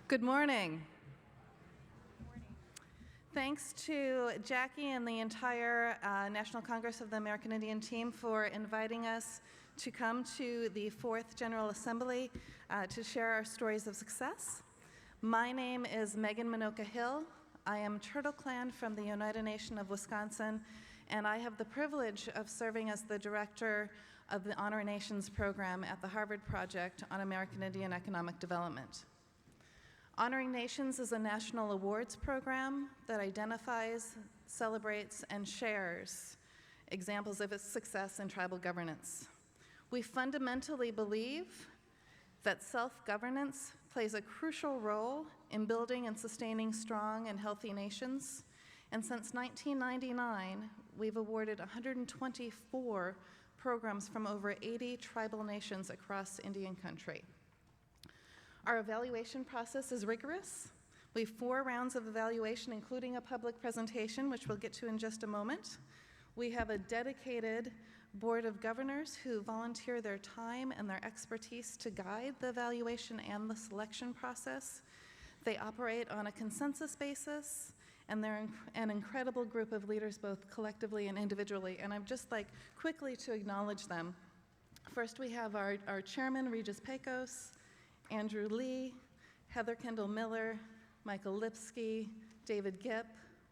Good morning. Thanks to Jackie and the entire National Congress of the American Indian team for inviting us to come to the 4th General Assembly to share our stories of success. My name is Megan Minoka Hill. I am Turtle Clan from the Oneida Nation of Wisconsin, and I have the privilege of serving as the director of the Honor Nations program at the Harvard Project on American Indian Economic Development. Honoring Nations is a national awards program that identifies, celebrates, and shares examples of its success in tribal governance. We fundamentally believe that self-governance plays a crucial role in building and sustaining strong and healthy nations. And since 1999, we've awarded 124 programs from over 80 tribal nations across Indian country. Our evaluation process is rigorous. We have 4 rounds of evaluation, including a public presentation, which we'll get to in just a moment. We have a dedicated board of governors who volunteer their time and their expertise to guide the evaluation and the selection process. They operate on a consensus basis, and they're an incredible group of leaders, both collectively and individually. And I'd just like quickly to acknowledge them. First, we have our chairman, Regis Pecos, Andrew Lee, Heather Kendall Miller, Michael Lipsky, David Gipp,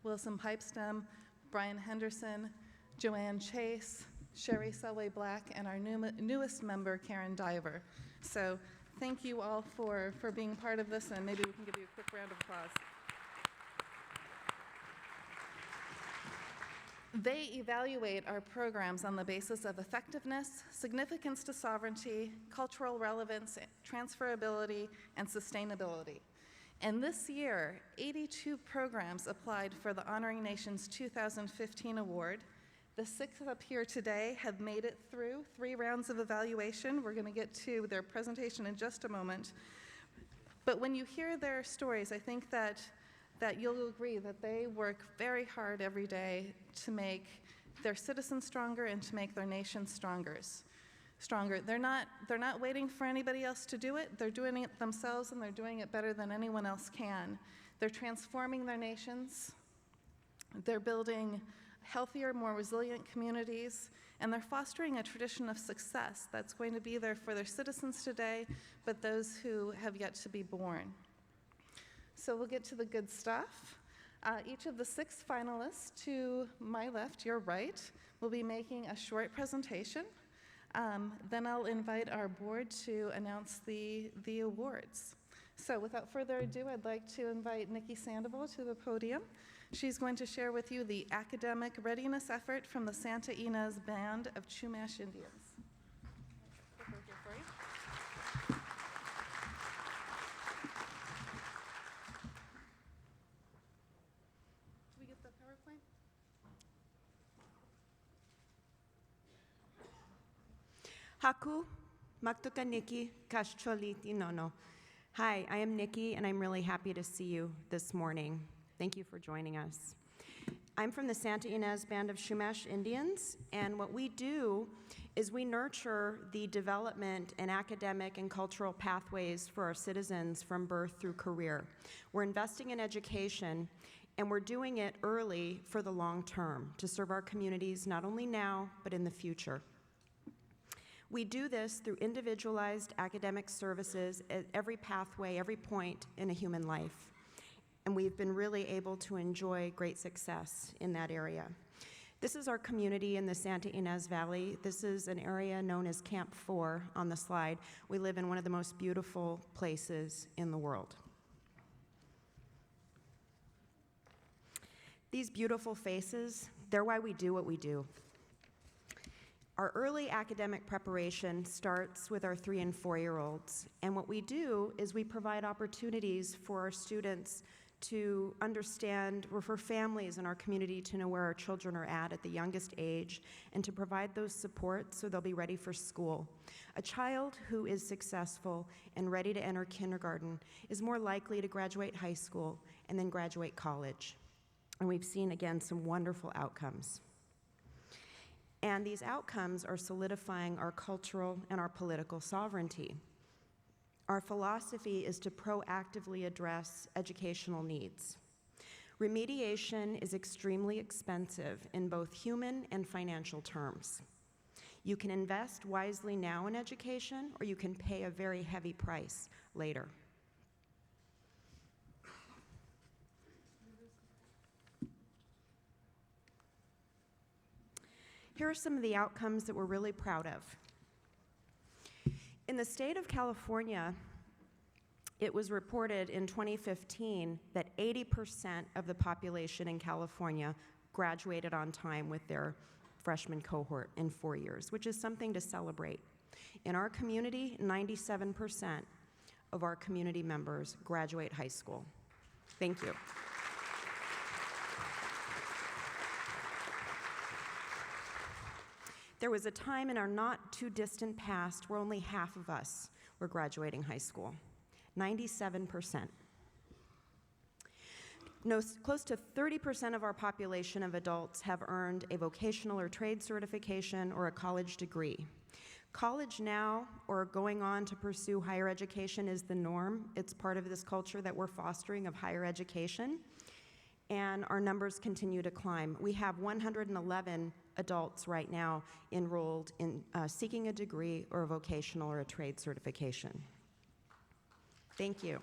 Wilson Pipestem, Brian Henderson, Joanne Chase, Sherry Selway Black, and our newest member, Karen Diver. So thank you all for being part of this, and maybe we can give you a quick round of applause. They evaluate our programs on the basis of effectiveness, significance to sovereignty, cultural relevance, transferability, and sustainability. And this year, 82 programs applied for the Honoring Nations 2015 award. The 6 up here today have made it through 3 rounds of evaluation. We're going to get to their presentation in just a moment. But when you hear their stories, I think that you'll agree that they work very hard every day to make their citizens stronger and to make their nation stronger. They're not waiting for anybody else to do it. They're doing it themselves, and they're doing it better than anyone else can. They're transforming their nations. They're building healthier, more resilient communities, and they're fostering a tradition of success that's going to be there for their citizens today, but those who have yet to be born. So we'll get to the good stuff. Each of the 6 finalists to my left, your right, will be making a short presentation. Then I'll invite our board to announce the awards. So without further ado, I'd like to invite Nikki Sandoval to the podium. She's going to share with you the academic readiness effort from the Santa Ynez Band of Chumash Indians. Over here for you. The PowerPoint? Haku, Maktuka Nikki, Kashcholiti Nono. Hi, I am Nikki, and I'm really happy to see you this morning. Thank you for joining us. I'm from the Santa Ynez Band of Chumash Indians, and what we do is we nurture the development and academic and cultural pathways for our citizens from birth through career. We're investing in education, and we're doing it early for the long term to serve our communities not only now, but in the future. We do this through individualized academic services at every pathway, every point in a human life. And we've been really able to enjoy great success in that area. This is our community in the Santa Ynez Valley. This is an area known as Camp 4 on the slide. We live in one of the most beautiful places in the world. These beautiful faces, they're why we do what we do. Our early academic preparation starts with our 3- and 4-year-olds, and what we do is we provide opportunities for our students to understand, or for families in our community to know where our children are at the youngest age, and to provide those supports so they'll be ready for school. A child who is successful and ready to enter kindergarten is more likely to graduate high school and then graduate college. And we've seen, again, some wonderful outcomes. And these outcomes are solidifying our cultural and our political sovereignty. Our philosophy is to proactively address educational needs. Remediation is extremely expensive in both human and financial terms. You can invest wisely now in education, or you can pay a very heavy price later. Here are some of the outcomes that we're really proud of. In the state of California, it was reported in 2015 that 80% of the population in California graduated on time with their freshman cohort in 4 years, which is something to celebrate. In our community, 97% of our community members graduate high school. Thank you. There was a time in our not too distant past where only half of us were graduating high school, 97%. No, close to 30% of our population of adults have earned a vocational or trade certification or a college degree. College now, or going on to pursue higher education, is the norm. It's part of this culture that we're fostering of higher education, and our numbers continue to climb. We have 111 adults right now enrolled in seeking a degree or a vocational or a trade certification. Thank you.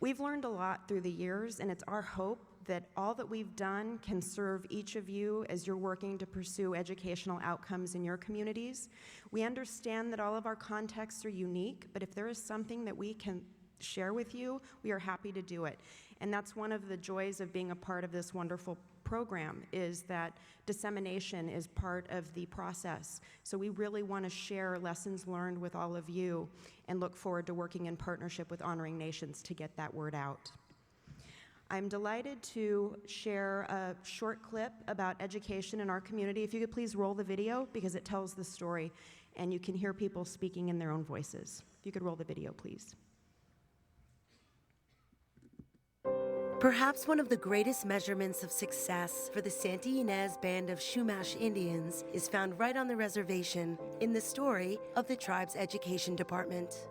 We've learned a lot through the years, and it's our hope that all that we've done can serve each of you as you're working to pursue educational outcomes in your communities. We understand that all of our contexts are unique, but if there is something that we can share with you, we are happy to do it. And that's one of the joys of being a part of this wonderful program, is that dissemination is part of the process. So we really want to share lessons learned with all of you and look forward to working in partnership with Honoring Nations to get that word out. I'm delighted to share a short clip about education in our community. If you could please roll the video, because it tells the story and you can hear people speaking in their own voices. If you could roll the video, please. Perhaps one of the greatest measurements of success for the Santa Ynez Band of Chumash Indians is found right on the reservation in the story of the tribe's education department.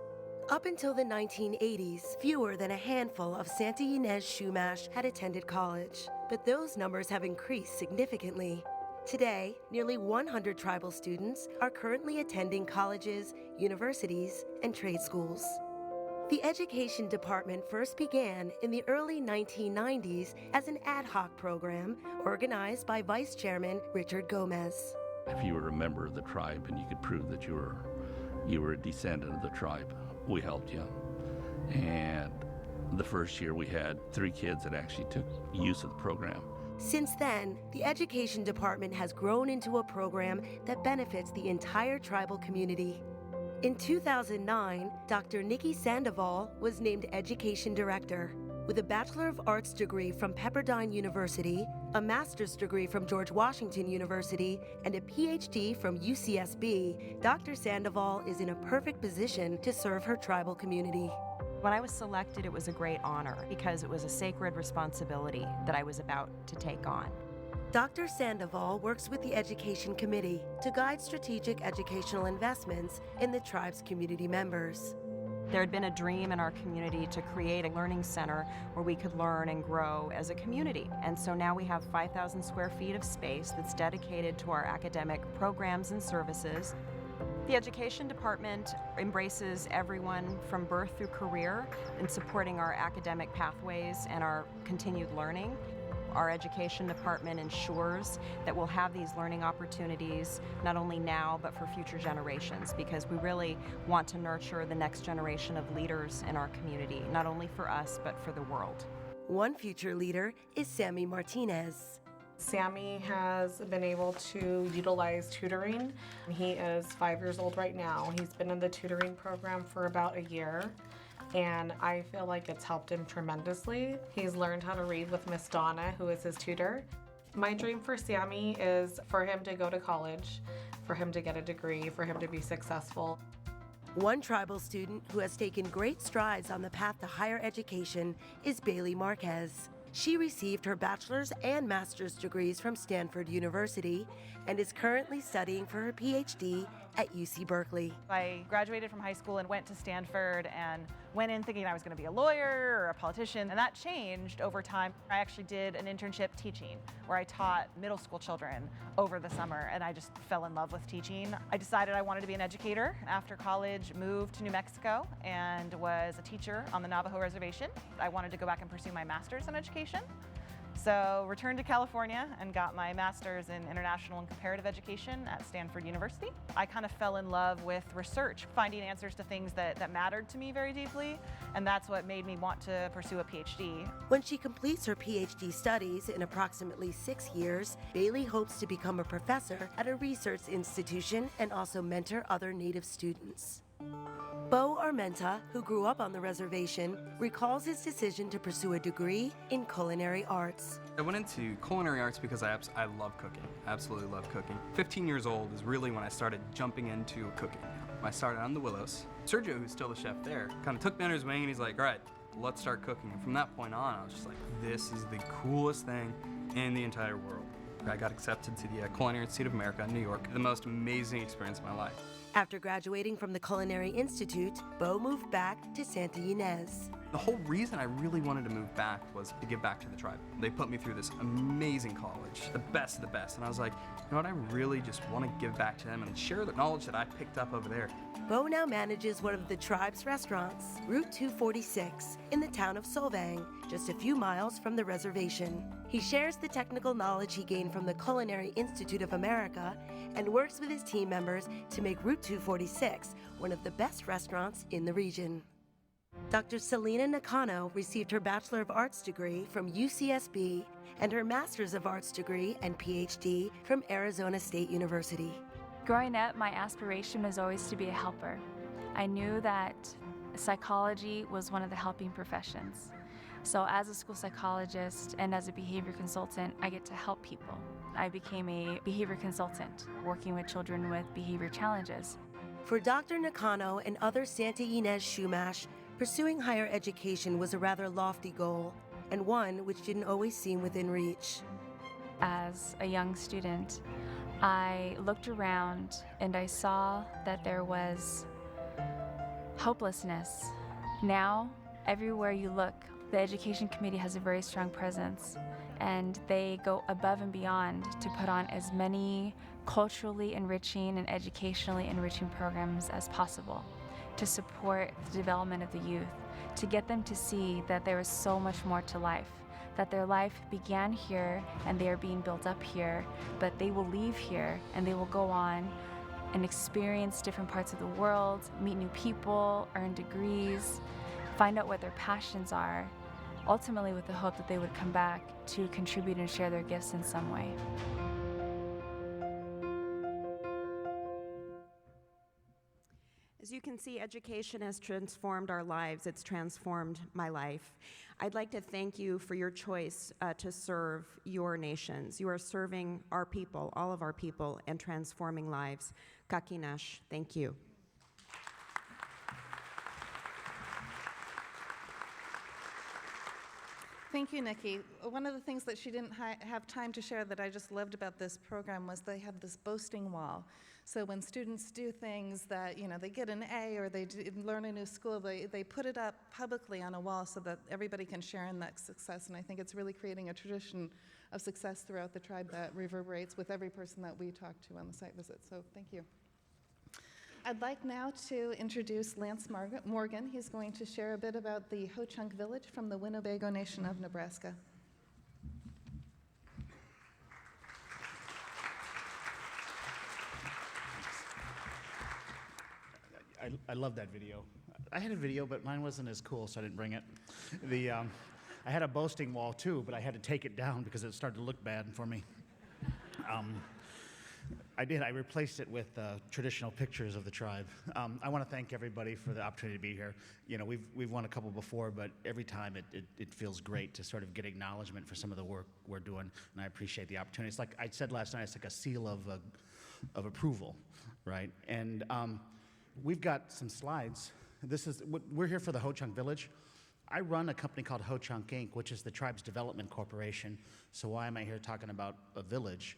Up until the 1980s, fewer than a handful of Santa Ynez Chumash had attended college, but those numbers have increased significantly. Today, nearly 100 tribal students are currently attending colleges, universities, and trade schools. The education department first began in the early 1990s as an ad hoc program organized by Vice Chairman Richard Gomez. If you were a member of the tribe and you could prove that you were a descendant of the tribe, we helped you. And the first year we had 3 kids that actually took use of the program. Since then, the education department has grown into a program that benefits the entire tribal community. In 2009, Dr. Nikki Sandoval was named Education Director. With a Bachelor of Arts degree from Pepperdine University, a master's degree from George Washington University, and a PhD from UCSB, Dr. Sandoval is in a perfect position to serve her tribal community. When I was selected, it was a great honor because it was a sacred responsibility that I was about to take on. Dr. Sandoval works with the Education Committee to guide strategic educational investments in the tribe's community members. There had been a dream in our community to create a learning center where we could learn and grow as a community. And so now we have 5,000 square feet of space that's dedicated to our academic programs and services. The education department embraces everyone from birth through career in supporting our academic pathways and our continued learning. Our education department ensures that we'll have these learning opportunities not only now but for future generations, because we really want to nurture the next generation of leaders in our community, not only for us but for the world. One future leader is Sammy Martinez. Sammy has been able to utilize tutoring. He is 5 years old right now. He's been in the tutoring program for about a year, and I feel like it's helped him tremendously. He's learned how to read with Miss Donna, who is his tutor. My dream for Sammy is for him to go to college, for him to get a degree, for him to be successful. One tribal student who has taken great strides on the path to higher education is Bailey Marquez. She received her bachelor's and master's degrees from Stanford University and is currently studying for her PhD at UC Berkeley. I graduated from high school and went to Stanford and went in thinking I was going to be a lawyer or a politician, and that changed over time. I actually did an internship teaching where I taught middle school children over the summer, and I just fell in love with teaching. I decided I wanted to be an educator. After college, moved to New Mexico and was a teacher on the Navajo reservation. I wanted to go back and pursue my master's in education. So returned to California and got my master's in international and comparative education at Stanford University. I kind of fell in love with research, finding answers to things that mattered to me very deeply, and that's what made me want to pursue a PhD. When she completes her PhD studies in approximately 6 years, Bailey hopes to become a professor at a research institution and also mentor other Native students. Bo Armenta, who grew up on the reservation, recalls his decision to pursue a degree in culinary arts. I went into culinary arts because I love cooking. I absolutely love cooking. 15 years old is really when I started jumping into cooking. I started on the Willows. Sergio, who's still the chef there, kind of took me under his wing and he's like, all right, let's start cooking. And from that point on, I was just like, this is the coolest thing in the entire world. I got accepted to the Culinary Institute of America in New York. The most amazing experience of my life. After graduating from the Culinary Institute, Bo moved back to Santa Ynez. The whole reason I really wanted to move back was to give back to the tribe. They put me through this amazing college, the best of the best, and I was like, you know what, I really just want to give back to them and share the knowledge that I picked up over there. Bo now manages one of the tribe's restaurants, Route 246, in the town of Solvang, just a few miles from the reservation. He shares the technical knowledge he gained from the Culinary Institute of America and works with his team members to make Route 246 one of the best restaurants in the region. Dr. Selena Nakano received her Bachelor of Arts degree from UCSB and her Master's of Arts degree and PhD from Arizona State University. Growing up, my aspiration was always to be a helper. I knew that psychology was one of the helping professions. So as a school psychologist and as a behavior consultant, I get to help people. I became a behavior consultant, working with children with behavior challenges. For Dr. Nakano and other Santa Ynez Shumash, pursuing higher education was a rather lofty goal, and one which didn't always seem within reach. As a young student, I looked around and I saw that there was hopelessness. Now, everywhere you look, the Education Committee has a very strong presence, and they go above and beyond to put on as many culturally enriching and educationally enriching programs as possible to support the development of the youth, to get them to see that there is so much more to life, that their life began here and they are being built up here, but they will leave here and they will go on and experience different parts of the world, meet new people, earn degrees, find out what their passions are, ultimately with the hope that they would come back to contribute and share their gifts in some way. As you can see, education has transformed our lives. It's transformed my life. I'd like to thank you for your choice to serve your nations. You are serving our people, all of our people, and transforming lives. Kakinash, thank you. Thank you, Nikki. One of the things that she didn't have time to share that I just loved about this program was they have this boasting wall. So when students do things that, they get an A or they learn a new school, they put it up publicly on a wall so that everybody can share in that success. And I think it's really creating a tradition of success throughout the tribe that reverberates with every person that we talk to on the site visit. So thank you. I'd like now to introduce Lance Morgan. He's going to share a bit about the Ho-Chunk Village from the Winnebago Nation of Nebraska. I love that video. I had a video, but mine wasn't as cool, so I didn't bring it. I had a boasting wall too, but I had to take it down because it started to look bad for me. I replaced it with traditional pictures of the tribe. I want to thank everybody for the opportunity to be here. We've won a couple before, but every time it feels great to sort of get acknowledgement for some of the work we're doing, and I appreciate the opportunity. It's like I said last night, it's like a seal of approval, right? And we've got some slides. We're here for the Ho-Chunk Village. I run a company called Ho-Chunk Inc., which is the tribe's development corporation. So why am I here talking about a village?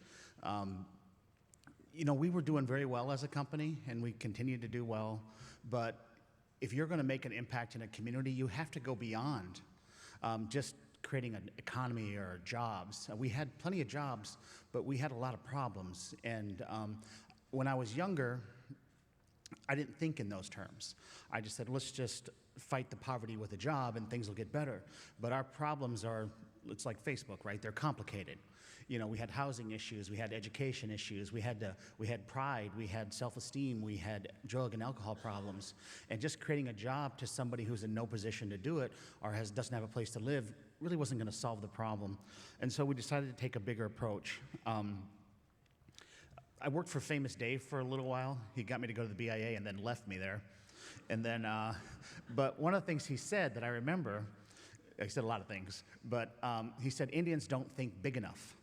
we were doing very well as a company, and we continue to do well, but if you're going to make an impact in a community, you have to go beyond just creating an economy or jobs. We had plenty of jobs, but we had a lot of problems. And when I was younger, I didn't think in those terms. I just said, let's just fight the poverty with a job and things will get better. But our problems are, it's like Facebook, right? They're complicated. We had housing issues, we had education issues, we had pride, we had self-esteem, we had drug and alcohol problems. And just creating a job to somebody who's in no position to do it or doesn't have a place to live really wasn't going to solve the problem. And so we decided to take a bigger approach. I worked for Famous Dave for a little while. He got me to go to the BIA and then left me there. And then, but one of the things he said that I remember, he said a lot of things, but he said, Indians don't think big enough,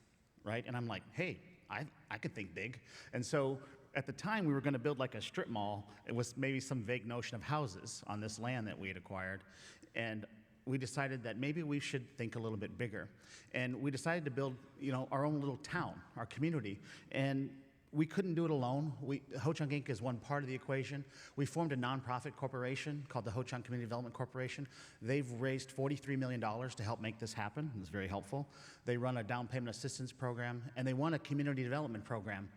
right? And I'm like, hey, I could think big. And so at the time, we were going to build like a strip mall. It was maybe some vague notion of houses on this land that we had acquired. And we decided that maybe we should think a little bit bigger. And we decided to build, our own little town, our community. And we couldn't do it alone. Ho-Chunk Inc. is one part of the equation. We formed a nonprofit corporation called the Ho-Chunk Community Development Corporation. They've raised $43 million to help make this happen. It was very helpful. They run a down payment assistance program, and they won a community development program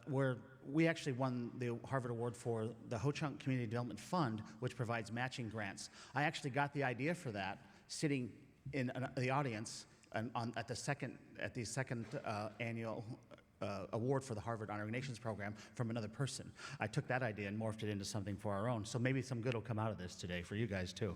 where we actually won the Harvard Award for the Ho-Chunk Community Development Fund, which provides matching grants. I actually got the idea for that sitting in the audience at the second annual award for the Harvard Honoring Nations program from another person. I took that idea and morphed it into something for our own. So maybe some good will come out of this today for you guys too.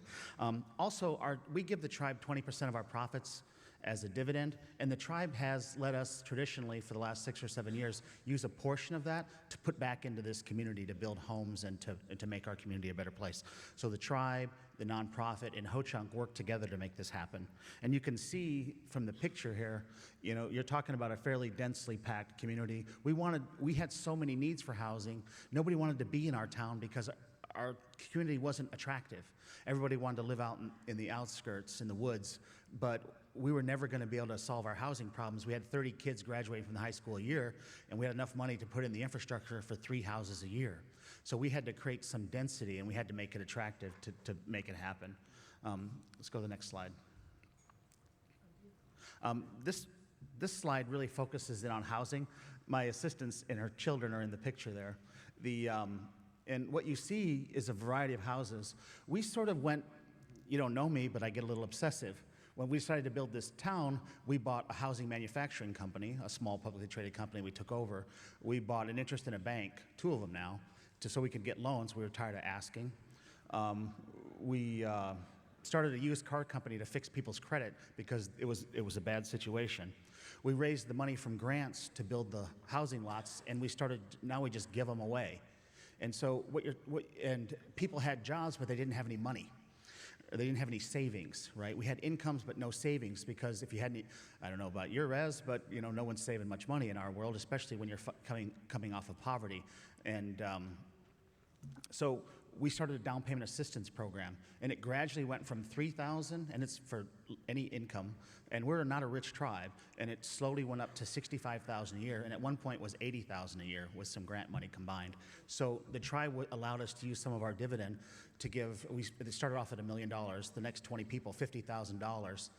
Also, we give the tribe 20% of our profits as a dividend, and the tribe has let us traditionally for the last 6 or 7 years use a portion of that to put back into this community to build homes and to make our community a better place. So the tribe, the nonprofit, and Ho-Chunk work together to make this happen. And you can see from the picture here, you're talking about a fairly densely packed community. We had so many needs for housing. Nobody wanted to be in our town because our community wasn't attractive. Everybody wanted to live out in the outskirts, in the woods, but we were never going to be able to solve our housing problems. We had 30 kids graduating from the high school a year, and we had enough money to put in the infrastructure for 3 houses a year. So we had to create some density, and we had to make it attractive to make it happen. Let's go to the next slide. This slide really focuses in on housing. My assistants and her children are in the picture there. And what you see is a variety of houses. We sort of went, you don't know me, but I get a little obsessive. When we decided to build this town, we bought a housing manufacturing company, a small publicly traded company we took over. We bought an interest in a bank, 2 of them now, so we could get loans. We were tired of asking. We started a used car company to fix people's credit because it was a bad situation. We raised the money from grants to build the housing lots, and now we just give them away. And so and people had jobs, but they didn't have any money. Or they didn't have any savings, right? We had incomes, but no savings, because if you had any, I don't know about your res, but no one's saving much money in our world, especially when you're coming off of poverty. And so we started a down payment assistance program, and it gradually went from $3,000, and it's for any income, and we're not a rich tribe, and it slowly went up to $65,000 a year, and at one point was $80,000 a year with some grant money combined. So the tribe allowed us to use some of our dividend to give. It started off at $1 million. The next 20 people, $50,000.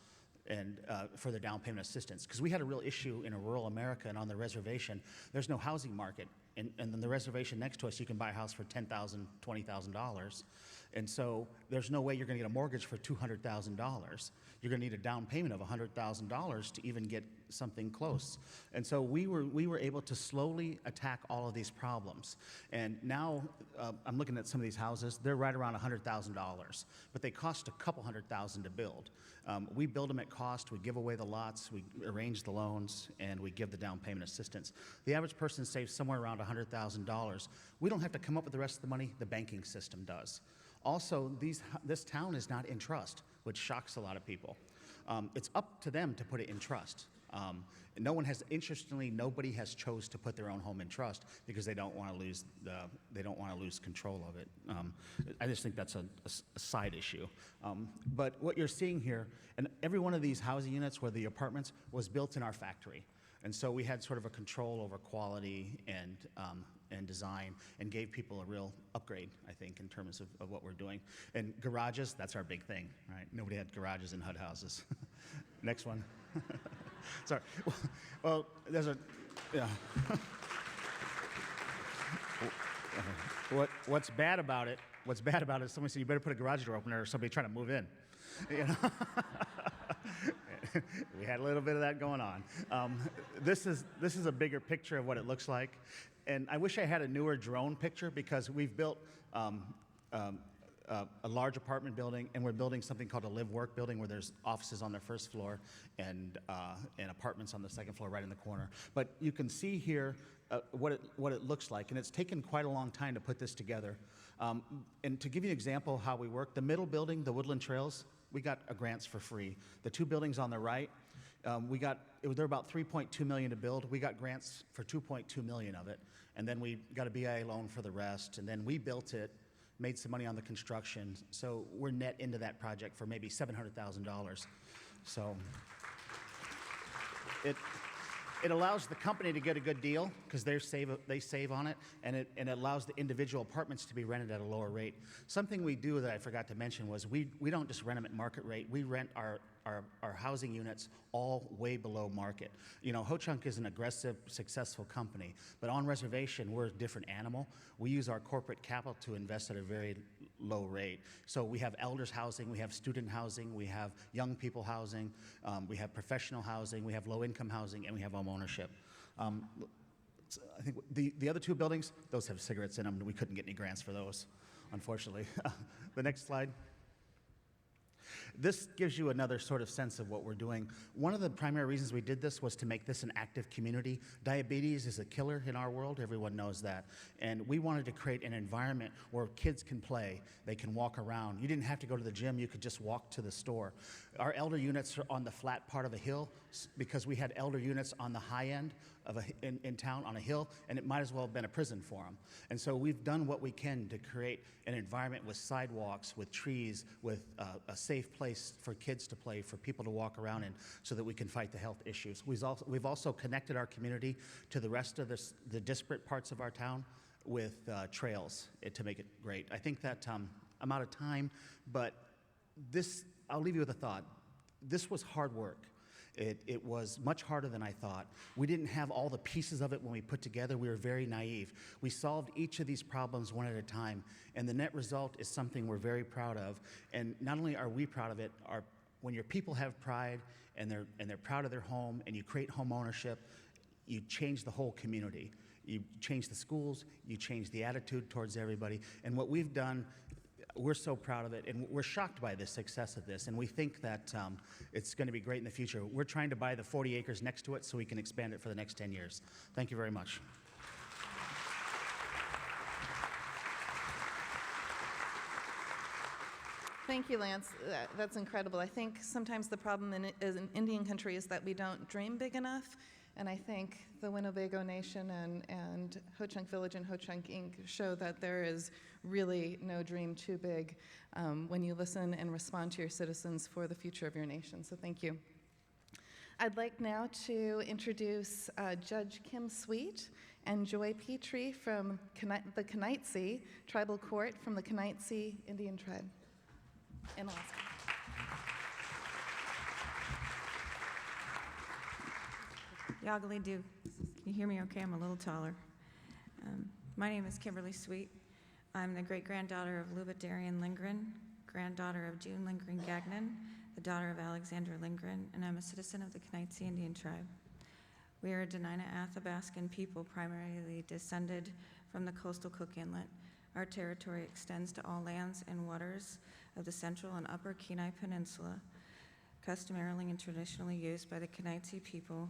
And for the down payment assistance, because we had a real issue in rural America and on the reservation, there's no housing market, and then the reservation next to us, you can buy a house for $10,000, $20,000, and so there's no way you're going to get a mortgage for $200,000. You're going to need a down payment of $100,000 to even get something close. And so we were able to slowly attack all of these problems. And now I'm looking at some of these houses. They're right around $100,000, but they cost a couple $100,000 to build. We build them at cost. We give away the lots. We arrange the loans, and we give the down payment assistance. The average person saves somewhere around $100,000. We don't have to come up with the rest of the money. The banking system does. Also, this town is not in trust, which shocks a lot of people. It's up to them to put it in trust. Interestingly, nobody has chose to put their own home in trust because they don't want to lose control of it. I just think that's a side issue. But what you're seeing here, and every one of these housing units, where the apartments, was built in our factory. And so we had sort of a control over quality and design, and gave people a real upgrade, I think, in terms of what we're doing. And garages, that's our big thing, right? Nobody had garages in HUD houses. Next one. Sorry. Well, there's a, yeah. What's bad about it, somebody said, you better put a garage door opener or somebody trying to move in. You know? We had a little bit of that going on. This is a bigger picture of what it looks like. And I wish I had a newer drone picture, because we've built a large apartment building, and we're building something called a live-work building, where there's offices on the first floor and apartments on the second floor right in the corner. But you can see here what it looks like, and it's taken quite a long time to put this together. And to give you an example of how we work, the middle building, the Woodland Trails, we got grants for free. The two buildings on the right, they're about $3.2 million to build. We got grants for $2.2 million of it, and then we got a BIA loan for the rest, and then we built it, made some money on the construction, so we're net into that project for maybe $700,000. So it allows the company to get a good deal, because they save on it, and it allows the individual apartments to be rented at a lower rate. Something we do that I forgot to mention was we don't just rent them at market rate. We rent our housing units all way below market. You know, Ho-Chunk is an aggressive, successful company, but on reservation, we're a different animal. We use our corporate capital to invest at a very low rate. So we have elders housing, we have student housing, we have young people housing, we have professional housing, we have low-income housing, and we have home ownership. I think the other two buildings, those have cigarettes in them. We couldn't get any grants for those, unfortunately. The next slide. This gives you another sort of sense of what we're doing. One of the primary reasons we did this was to make this an active community. Diabetes is a killer in our world, everyone knows that. And we wanted to create an environment where kids can play, they can walk around. You didn't have to go to the gym, you could just walk to the store. Our elder units are on the flat part of a hill, because we had elder units on the high end of in town on a hill, and it might as well have been a prison for them. And so we've done what we can to create an environment with sidewalks, with trees, with a safe place for kids to play, for people to walk around in, so that we can fight the health issues. We've also connected our community to the rest of the disparate parts of our town with trails to make it great. I think that I'm out of time, but I'll leave you with a thought. This was hard work. It was much harder than I thought. We didn't have all the pieces of it when we put together. We were very naive. We solved each of these problems one at a time, and the net result is something we're very proud of. And not only are we proud of it, when your people have pride and they're proud of their home, and you create home ownership, you change the whole community. You change the schools, you change the attitude towards everybody. And what we've done, we're so proud of it, and we're shocked by the success of this, and we think that it's going to be great in the future. We're trying to buy the 40 acres next to it so we can expand it for the next 10 years. Thank you very much. Thank you, Lance. That's incredible. I think sometimes the problem in Indian country is that we don't dream big enough. And I think the Winnebago Nation and Ho-Chunk Village and Ho-Chunk Inc. show that there is really no dream too big when you listen and respond to your citizens for the future of your nation. So thank you. I'd like now to introduce Judge Kim Sweet and Joy Petrie from the Kanaitse Tribal Court from the Kanaitse Indian Tribe in Alaska. Yagali do. Can you hear me okay? I'm a little taller. My name is Kimberly Sweet. I'm the great-granddaughter of Luba Darien Lindgren, granddaughter of June Lindgren Gagnon, the daughter of Alexander Lindgren, and I'm a citizen of the Kanaitse Indian Tribe. We are a Dena'ina Athabascan people primarily descended from the coastal Cook Inlet. Our territory extends to all lands and waters of the central and upper Kenai Peninsula, customarily and traditionally used by the Kanaitse people,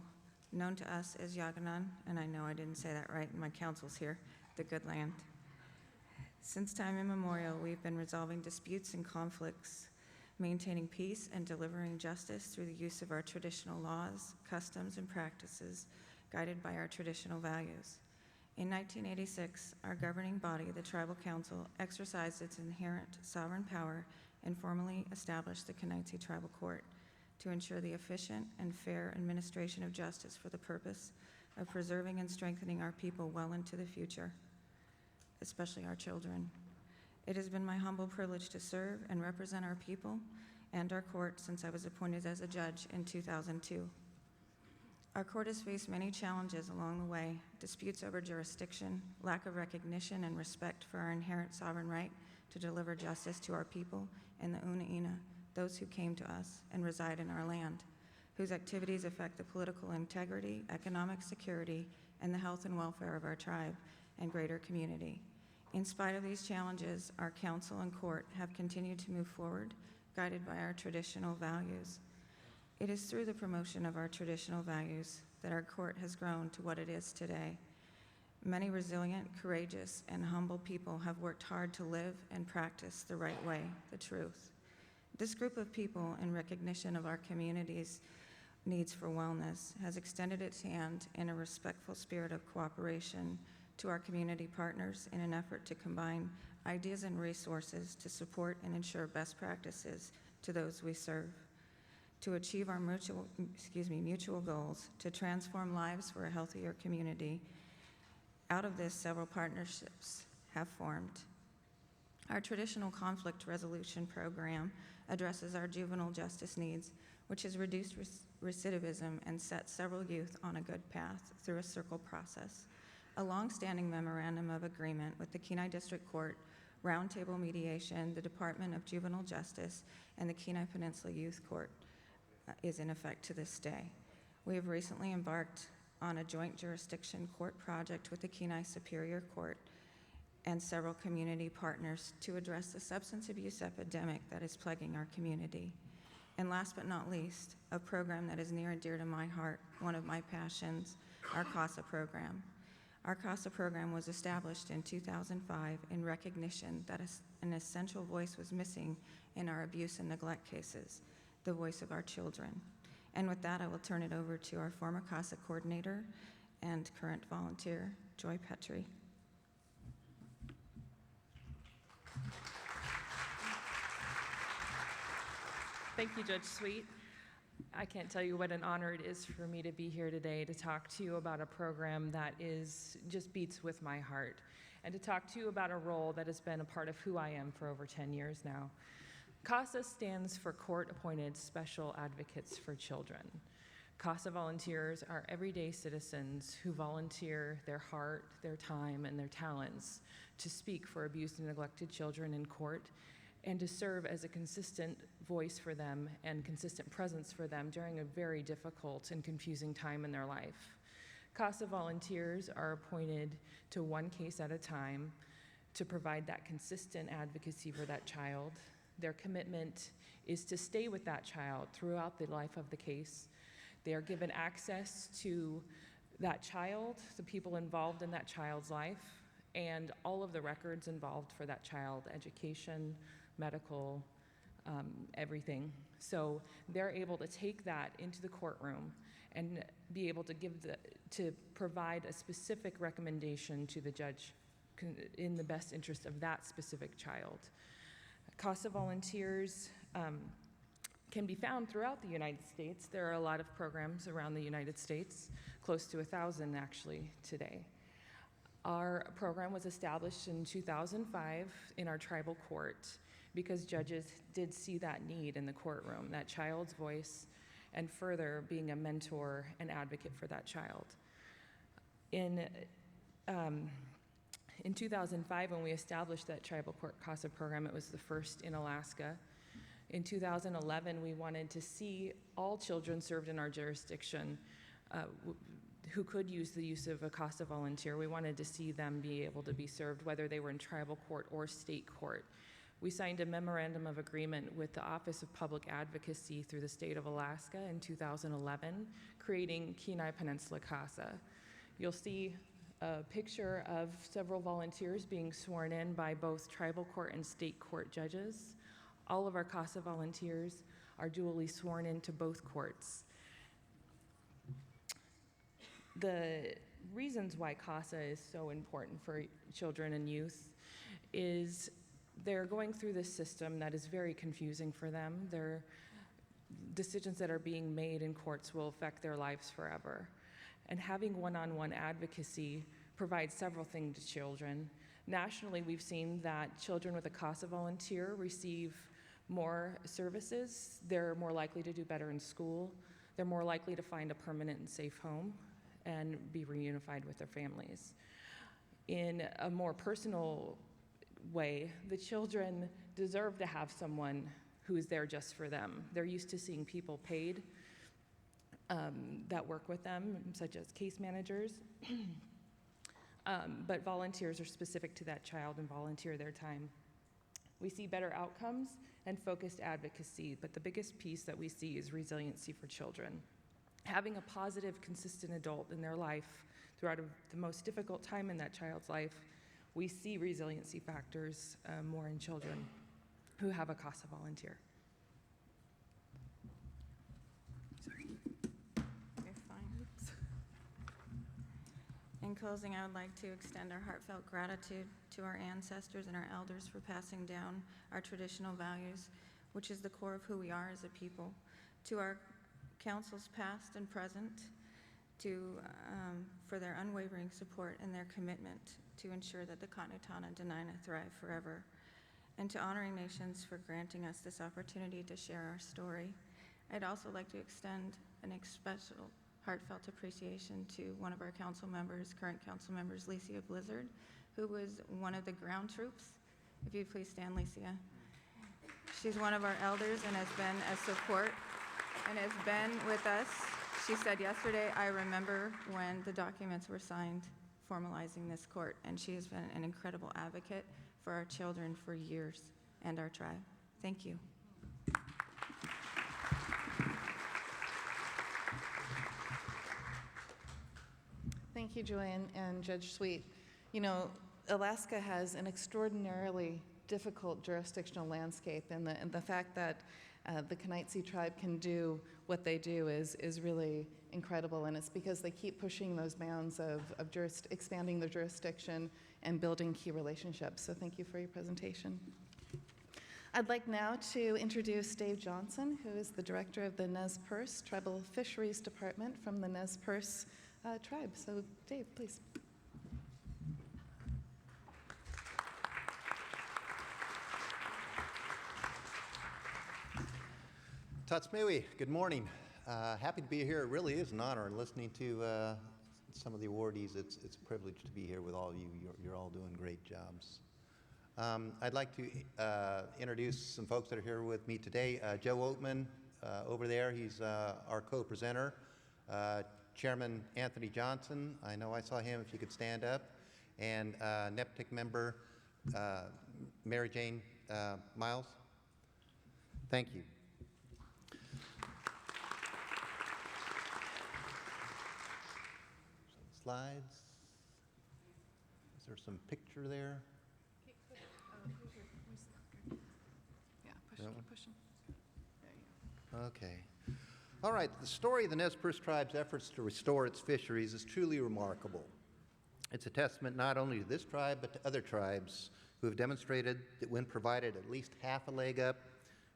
known to us as Yaganan, and I know I didn't say that right, and my counsel's here, the good land. Since time immemorial, we've been resolving disputes and conflicts, maintaining peace and delivering justice through the use of our traditional laws, customs, and practices, guided by our traditional values. In 1986, our governing body, the Tribal Council, exercised its inherent sovereign power and formally established the Kanaitse Tribal Court to ensure the efficient and fair administration of justice for the purpose of preserving and strengthening our people well into the future, especially our children. It has been my humble privilege to serve and represent our people and our court since I was appointed as a judge in 2002. Our court has faced many challenges along the way: disputes over jurisdiction, lack of recognition and respect for our inherent sovereign right to deliver justice to our people and the Unaina, those who came to us and reside in our land, whose activities affect the political integrity, economic security, and the health and welfare of our tribe and greater community. In spite of these challenges, our council and court have continued to move forward, guided by our traditional values. It is through the promotion of our traditional values that our court has grown to what it is today. Many resilient, courageous, and humble people have worked hard to live and practice the right way, the truth. This group of people, in recognition of our community's needs for wellness, has extended its hand in a respectful spirit of cooperation to our community partners in an effort to combine ideas and resources to support and ensure best practices to those we serve, to achieve our mutual goals, to transform lives for a healthier community. Out of this, several partnerships have formed. Our traditional conflict resolution program addresses our juvenile justice needs, which has reduced recidivism and set several youth on a good path through a circle process. A long-standing memorandum of agreement with the Kenai District Court, Roundtable Mediation, the Department of Juvenile Justice, and the Kenai Peninsula Youth Court is in effect to this day. We have recently embarked on a joint jurisdiction court project with the Kenai Superior Court and several community partners to address the substance abuse epidemic that is plaguing our community. And last but not least, a program that is near and dear to my heart, one of my passions, our CASA program. Our CASA program was established in 2005 in recognition that an essential voice was missing in our abuse and neglect cases, the voice of our children. And with that, I will turn it over to our former CASA coordinator and current volunteer, Joy Petrie. Thank you, Judge Sweet. I can't tell you what an honor it is for me to be here today to talk to you about a program that just beats with my heart, and to talk to you about a role that has been a part of who I am for over 10 years now. CASA stands for Court-Appointed Special Advocates for Children. CASA volunteers are everyday citizens who volunteer their heart, their time, and their talents to speak for abused and neglected children in court, and to serve as a consistent voice for them and consistent presence for them during a very difficult and confusing time in their life. CASA volunteers are appointed to one case at a time to provide that consistent advocacy for that child. Their commitment is to stay with that child throughout the life of the case. They are given access to that child, the people involved in that child's life, and all of the records involved for that child, education, medical, everything. So they're able to take that into the courtroom and be able to to provide a specific recommendation to the judge in the best interest of that specific child. CASA volunteers can be found throughout the United States. There are a lot of programs around the United States, close to 1,000 actually today. Our program was established in 2005 in our tribal court because judges did see that need in the courtroom, that child's voice, and further being a mentor and advocate for that child. In 2005, when we established that tribal court CASA program, it was the first in Alaska. In 2011, we wanted to see all children served in our jurisdiction who could use of a CASA volunteer. We wanted to see them be able to be served, whether they were in tribal court or state court. We signed a memorandum of agreement with the Office of Public Advocacy through the state of Alaska in 2011, creating Kenai Peninsula CASA. You'll see a picture of several volunteers being sworn in by both tribal court and state court judges. All of our CASA volunteers are duly sworn into both courts. The reasons why CASA is so important for children and youth is they're going through this system that is very confusing for them. decisions that are being made in courts will affect their lives forever. And having one-on-one advocacy provides several things to children. Nationally, we've seen that children with a CASA volunteer receive more services. They're more likely to do better in school. They're more likely to find a permanent and safe home and be reunified with their families. In a more personal way, the children deserve to have someone who is there just for them. They're used to seeing people paid that work with them, such as case managers. But volunteers are specific to that child and volunteer their time. We see better outcomes and focused advocacy, but the biggest piece that we see is resiliency for children. Having a positive, consistent adult in their life throughout the most difficult time in that child's life, we see resiliency factors more in children who have a CASA volunteer. Sorry. You're fine. In closing, I would like to extend our heartfelt gratitude to our ancestors and our elders for passing down our traditional values, which is the core of who we are as a people, to our councils past and present, for their unwavering support and their commitment to ensure that the Ka'anetana Dena'ina thrive forever, and to honoring nations for granting us this opportunity to share our story. I'd also like to extend an special heartfelt appreciation to one of our council members, current council members, Licia Blizzard, who was one of the ground troops. If you'd please stand, Licia. She's one of our elders and has been a support and has been with us. She said yesterday, I remember when the documents were signed formalizing this court, and she has been an incredible advocate for our children for years and our tribe. Thank you. Thank you, Joanne and Judge Sweet. You know, Alaska has an extraordinarily difficult jurisdictional landscape, and the fact that the Knights tribe can do what they do is really incredible, and it's because they keep pushing those bounds of expanding their jurisdiction and building key relationships. So thank you for your presentation. I'd like now to introduce Dave Johnson, who is the director of the Nez Perce Tribal Fisheries Department from the Nez Perce tribe. So Dave, please. Tatsmiwi, good morning. Happy to be here. It really is an honor, and listening to some of the awardees, it's a privilege to be here with all of you. You're all doing great jobs. I'd like to introduce some folks that are here with me today. Joe Oatman over there, he's our co-presenter. Chairman Anthony Johnson, I know I saw him, if you could stand up. And NEPTIC member Mary Jane Miles. Thank you. Slides. Is there some picture there? Yeah, keep pushing. There you go. Okay. All right, the story of the Nez Perce tribe's efforts to restore its fisheries is truly remarkable. It's a testament not only to this tribe, but to other tribes who have demonstrated that when provided at least half a leg up,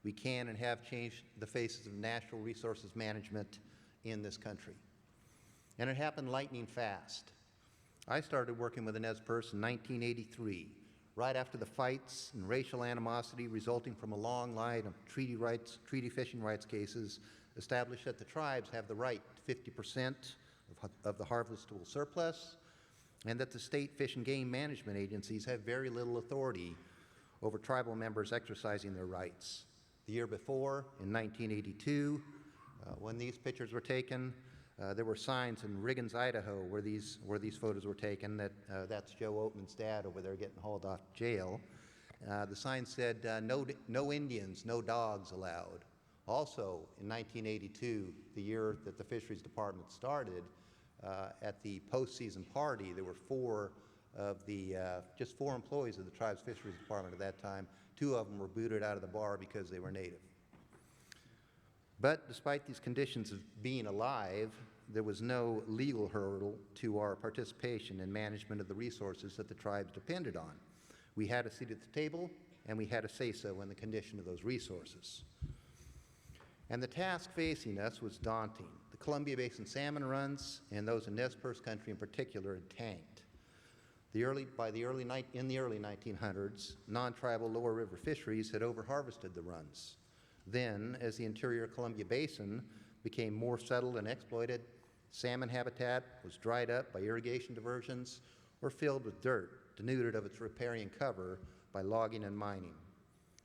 we can and have changed the faces of natural resources management in this country. And it happened lightning fast. I started working with the Nez Perce in 1983, right after the fights and racial animosity resulting from a long line of treaty fishing rights cases established that the tribes have the right to 50% of the harvestable surplus, and that the state fish and game management agencies have very little authority over tribal members exercising their rights. The year before, in 1982, when these pictures were taken, there were signs in Riggins, Idaho, where these photos were taken. That's Joe Oatman's dad over there getting hauled off to jail. The sign said, "No Indians, no dogs allowed." Also, in 1982, the year that the Fisheries Department started, at the postseason party, there were just four employees of the tribe's Fisheries Department at that time. Two of them were booted out of the bar because they were Native. But despite these conditions of being alive, there was no legal hurdle to our participation in management of the resources that the tribes depended on. We had a seat at the table, and we had a say-so in the condition of those resources. And the task facing us was daunting. The Columbia Basin salmon runs, and those in Nez Perce country in particular, had tanked. In the early 1900s, non-tribal lower river fisheries had overharvested the runs. Then, as the interior Columbia Basin became more settled and exploited, salmon habitat was dried up by irrigation diversions or filled with dirt, denuded of its riparian cover by logging and mining.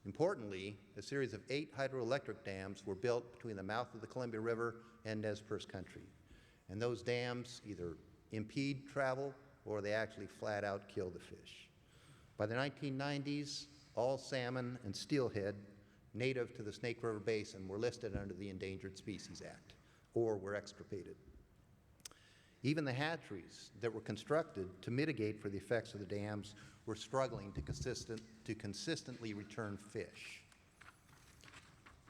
Importantly, a series of 8 hydroelectric dams were built between the mouth of the Columbia River and Nez Perce country. And those dams either impede travel or they actually flat out kill the fish. By the 1990s, all salmon and steelhead native to the Snake River Basin were listed under the Endangered Species Act or were extirpated. Even the hatcheries that were constructed to mitigate for the effects of the dams were struggling to consistently return fish.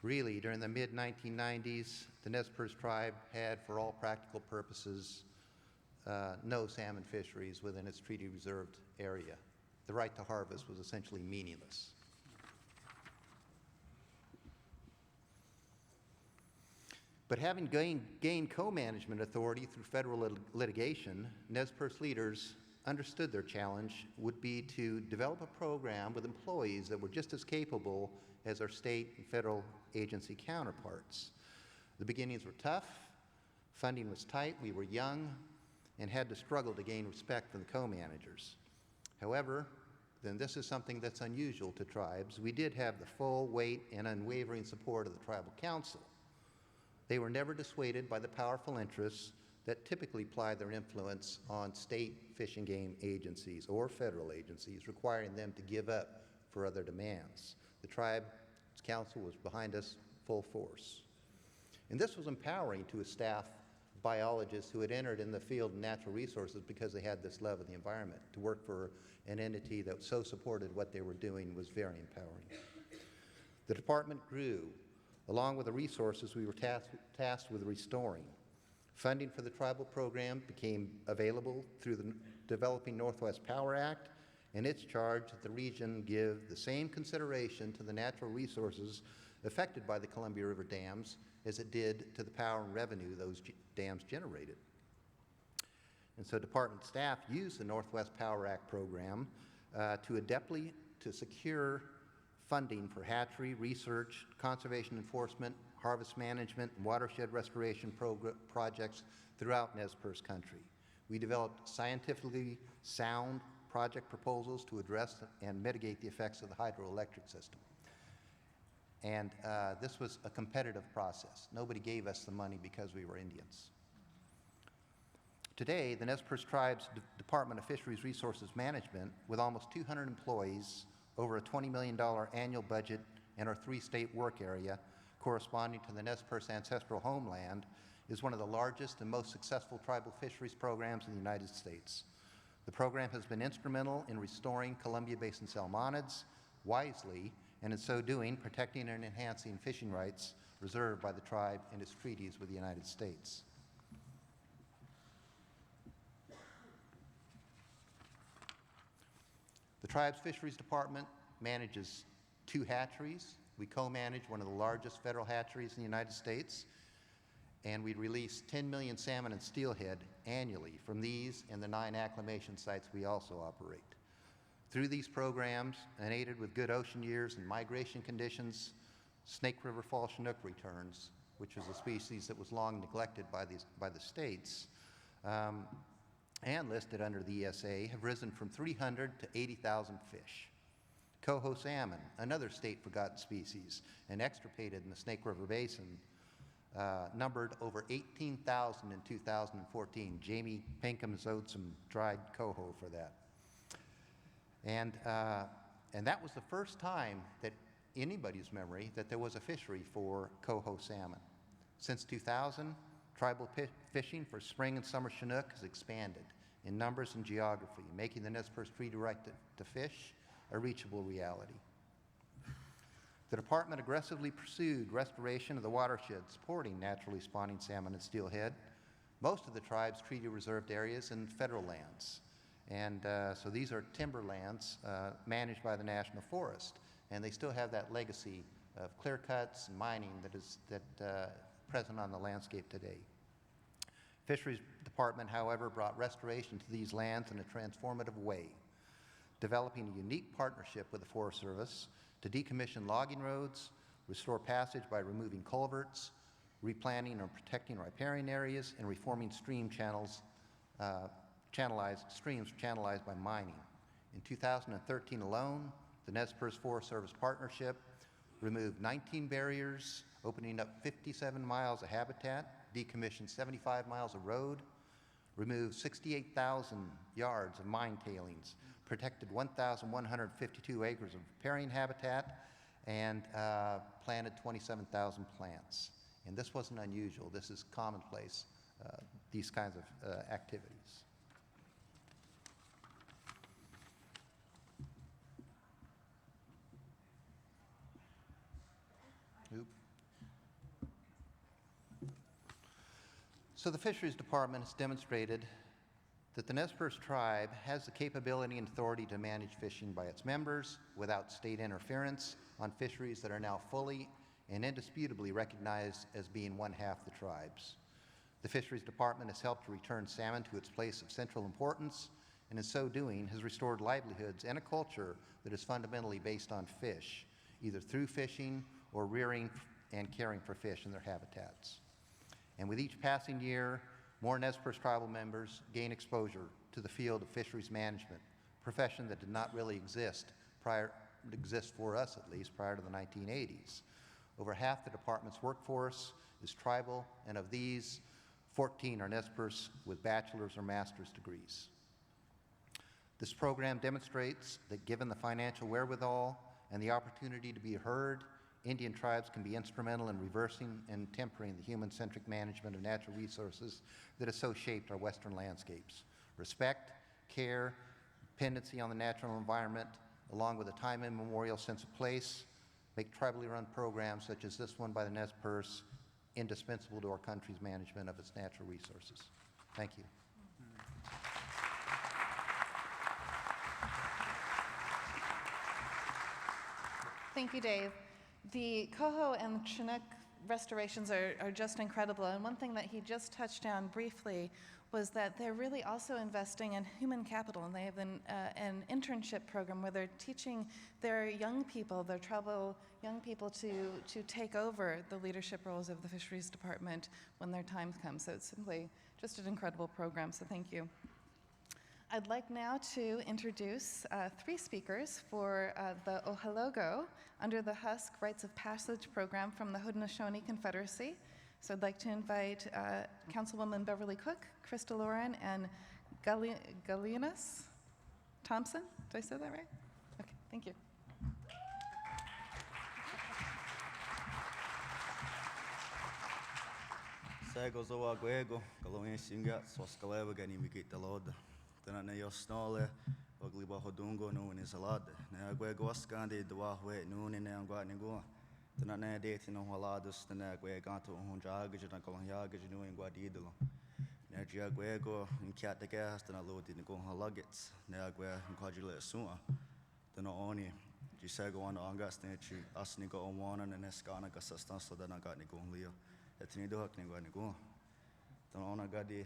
Really, during the mid-1990s, the Nez Perce tribe had, for all practical purposes, no salmon fisheries within its treaty reserved area. The right to harvest was essentially meaningless. But having gained co-management authority through federal litigation, Nez Perce leaders understood their challenge would be to develop a program with employees that were just as capable as our state and federal agency counterparts. The beginnings were tough, funding was tight, we were young, and had to struggle to gain respect from the co-managers. However, then this is something that's unusual to tribes. We did have the full weight and unwavering support of the Tribal Council. They were never dissuaded by the powerful interests that typically apply their influence on state fish and game agencies or federal agencies, requiring them to give up for other demands. The Tribes Council was behind us full force. And this was empowering to a staff of biologists who had entered in the field of natural resources because they had this love of the environment. To work for an entity that so supported what they were doing was very empowering. The department grew, along with the resources we were tasked with restoring. Funding for the tribal program became available through the Developing Northwest Power Act, and its charge that the region give the same consideration to the natural resources affected by the Columbia River dams as it did to the power and revenue those dams generated. And so department staff used the Northwest Power Act program to secure funding for hatchery, research, conservation enforcement, harvest management, and watershed restoration projects throughout Nez Perce country. We developed scientifically sound project proposals to address and mitigate the effects of the hydroelectric system. And this was a competitive process. Nobody gave us the money because we were Indians. Today, the Nez Perce Tribe's Department of Fisheries Resources Management, with almost 200 employees, over a $20 million annual budget, and our 3-state work area corresponding to the Nez Perce ancestral homeland, is one of the largest and most successful tribal fisheries programs in the United States. The program has been instrumental in restoring Columbia Basin salmonids wisely, and in so doing, protecting and enhancing fishing rights reserved by the tribe in its treaties with the United States. The tribe's fisheries department manages 2 hatcheries. We co-manage one of the largest federal hatcheries in the United States, and we release 10 million salmon and steelhead annually from these and the 9 acclimation sites we also operate. Through these programs, and aided with good ocean years and migration conditions, Snake River fall chinook returns, which is a species that was long neglected by the states, and listed under the ESA, have risen from 300 to 80,000 fish. Coho salmon, another state-forgotten species and extirpated in the Snake River Basin, numbered over 18,000 in 2014. Jamie Pinkham owed some dried coho for that. And that was the first time that anybody's memory that there was a fishery for coho salmon. Since 2000, tribal fishing for spring and summer chinook has expanded in numbers and geography, making the Nez Perce Treaty right to fish a reachable reality. The department aggressively pursued restoration of the watershed supporting naturally spawning salmon and steelhead, most of the tribe's treaty reserved areas and federal lands. And so these are timberlands managed by the National Forest, and they still have that legacy of clear cuts and mining that is present on the landscape today. Fisheries Department, however, brought restoration to these lands in a transformative way, developing a unique partnership with the Forest Service to decommission logging roads, restore passage by removing culverts, replanting or protecting riparian areas, and reforming streams channelized by mining. In 2013 alone, the Nez Perce Forest Service Partnership removed 19 barriers, opening up 57 miles of habitat, decommissioned 75 miles of road, removed 68,000 yards of mine tailings, protected 1,152 acres of riparian habitat, and planted 27,000 plants. And this wasn't unusual. This is commonplace, these kinds of activities. So the Fisheries Department has demonstrated that the Nez Perce tribe has the capability and authority to manage fishing by its members without state interference on fisheries that are now fully and indisputably recognized as being one half the tribe's. The Fisheries Department has helped to return salmon to its place of central importance, and in so doing has restored livelihoods and a culture that is fundamentally based on fish, either through fishing or rearing and caring for fish in their habitats. And with each passing year, more Nez Perce tribal members gain exposure to the field of fisheries management, a profession that did not really exist for us at least, prior to the 1980s. Over half the department's workforce is tribal, and of these, 14 are Nez Perce with bachelor's or master's degrees. This program demonstrates that given the financial wherewithal and the opportunity to be heard, Indian tribes can be instrumental in reversing and tempering the human-centric management of natural resources that has so shaped our western landscapes. Respect, care, dependency on the natural environment, along with a time immemorial sense of place, make tribally run programs such as this one by the Nez Perce indispensable to our country's management of its natural resources. Thank you. Thank you, Dave. The Coho and Chinook restorations are just incredible. And one thing that he just touched on briefly was that they're really also investing in human capital. And they have an internship program where they're teaching their young people, their tribal young people, to take over the leadership roles of the Fisheries Department when their time comes. So it's simply just an incredible program. So thank you. I'd like now to introduce three speakers for the Ohalogo under the Husk Rites of Passage program from the Haudenosaunee Confederacy. So I'd like to invite Councilwoman Beverly Cook, Krista Lauren, and Galinas Thompson. Did I say that right? Okay, thank you. Sego zoa guego, galoin singa, soskaleva gani mikit aloda. Tana ne yosnole, ogliba hodungo no in salade. Ne guego ascandi the wahwe noon in Anguanigo. Tana ne date no haladas, the ne gueganto honjagage and colonjagage no in Guadidolo. Ne giaguego in cat the gas, and a load in the Gonhalugets, ne ague in Quadrilla Sua. The no oni, Gisego on August, Nature, Asnigo on one and Escana Gassastan, so then I got Nigon Leo. Etnido Nigo. The ona gadi.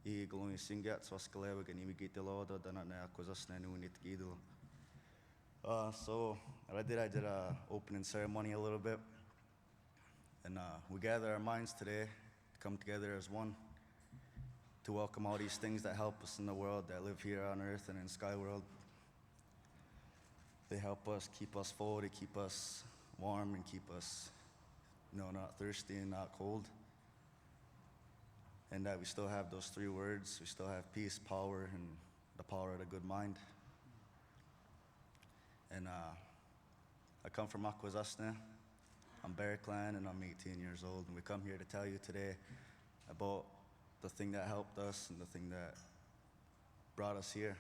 I glowing singat so skaleva gani mi gite loda dana na acquisition and unit gidlo. So I did a opening ceremony a little bit, and we gather our minds today to come together as one to welcome all these things that help us in the world, that live here on Earth and in Sky World. They help us, keep us full, they keep us warm and keep us, not thirsty and not cold. And that we still have those three words. We still have peace, power, and the power of a good mind. And I come from Akwesasne. I'm Bear Clan, and I'm 18 years old. And we come here to tell you today about the thing that helped us and the thing that brought us here.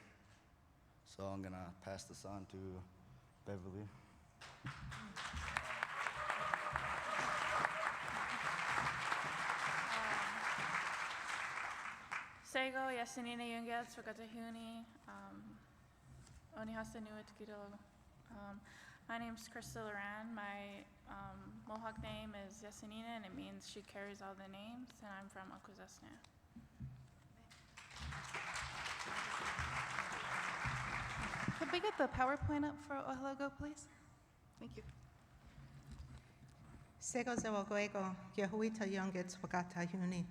So I'm going to pass this on to Beverly. Sego, Yasinina Yungets, Wagatahuni, Onihasa Nuit Gidol. My name's Krista Loran. My Mohawk name is Yasinina, and it means she carries all the names, and I'm from Akwesasne. Could we get the PowerPoint up for Ohologo, please? Thank you. Sego Zawagoego, Yehuita Youngits Wagata Huni.